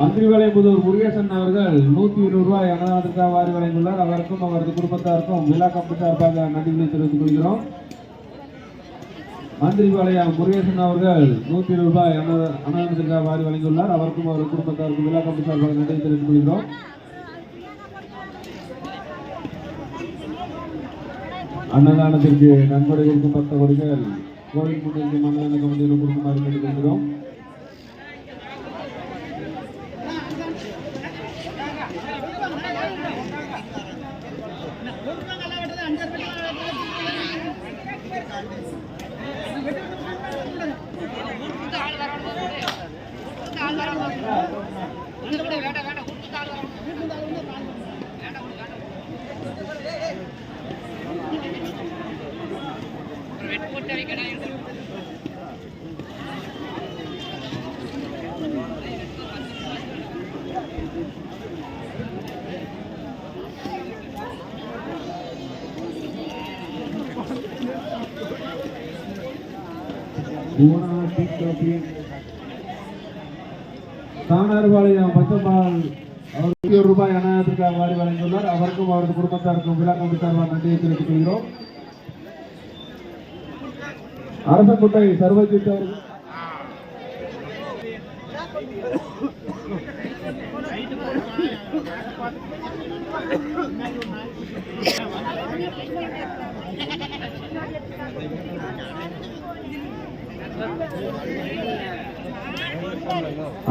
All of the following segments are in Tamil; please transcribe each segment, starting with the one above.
மந்திரிவாளையம்புதூர் முருகேசன் அவர்கள் 120 ரூபாய் அன்னதானத்திற்காக வாரி வழங்கியுள்ளார். அவருக்கும் அவரது குடும்பத்தாருக்கும் விழா கமிட்டி சார்பாக நன்றிகளை தெரிவித்துக் கொள்கிறோம். மந்திரிவாளையம் முருகேசன் அவர்கள் 120 ரூபாய் அன்னதானத்திற்காக வாரி வழங்கியுள்ளார். அவருக்கும் அவரது குடும்பத்தாருக்கும் விழா கமிட்டி சார்பாக நன்றி தெரிவித்துக் கொள்கிறோம். அன்னதானத்திற்கு நன்கொடை கொடுக்கும் 10 கோடிகள் கோவில் முன்னேற்றம் அன்னதான கமிட்டியில் கொடுக்குமாறு கேட்டுக்கொள்கிறோம். தானார்பாளையம் பச்சம்மாள் அவர் 100 ரூபாய் அன்னதானத்திற்காக வாரி வழங்கியுள்ளார். அவருக்கும் அவரது குடும்பத்தாருக்கும் விழா கமிட்டி சார்பாக நன்றியை தெரிவித்துக் கொள்கிறோம். அரசக்குட்டை சர்வஜித் அவர்கள்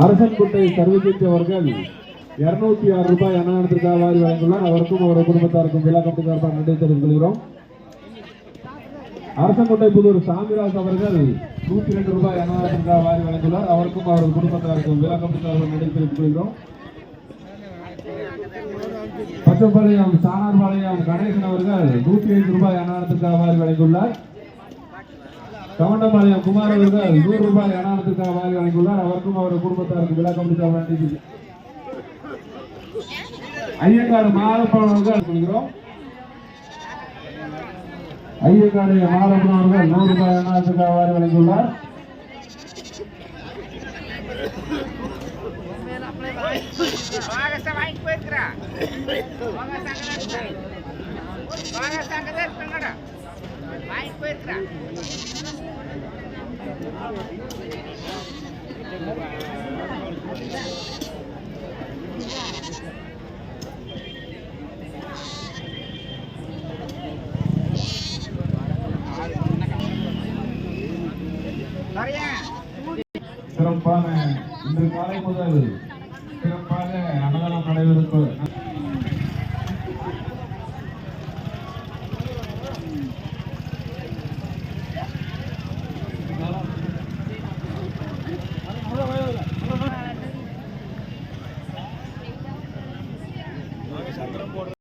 அரசன்குட்டை சர்வஜித் அவர்கள் 206 ரூபாய் அன்னதானத்திற்காக வாரி வழங்கியுள்ளார். அவருக்கும் அவரது குடும்பத்தாருக்கும் விழா கமிட்டி சார்பாக நன்றி தெரிவித்துக் கொள்கிறோம். அரசன்குட்டை புதூர் சாமிராஜ் அவர்கள் 102 ரூபாய் அன்னதானத்திற்காக வாரி வழங்கியுள்ளார். அவருக்கும் அவரது குடும்பத்தாருக்கும் விழா கமிட்டி சார்பாக நன்றி தெரிவித்துக் கொள்கிறோம். பச்சம்பாளையம் சானார்பாளையம் கணேசன் அவர்கள் 105 ரூபாய் அன்னதானத்திற்காக வாரி வழங்கியுள்ளார். கவண்டபாளையம் குமார் அவர்கள் 100 ரூபாய் அன்னதானத்திற்காக வாரி வழங்கியுள்ளார். அவருக்கும் அவரது குடும்பத்தாருக்கு விழா கமிட்டி சார்பாக நன்றி. ஐயங்காடு மாரப்பன் அவர்கள் சொல்கிறோம். ஐயங்காடு மாரப்பன் அவர்கள் 100 ரூபாய் அன்னதானத்திற்காக வாரி வழங்கியுள்ளார். சிறப்பான இன்று காலை முதல் சிறப்பாக அன்னதானம் நடைபெறும்.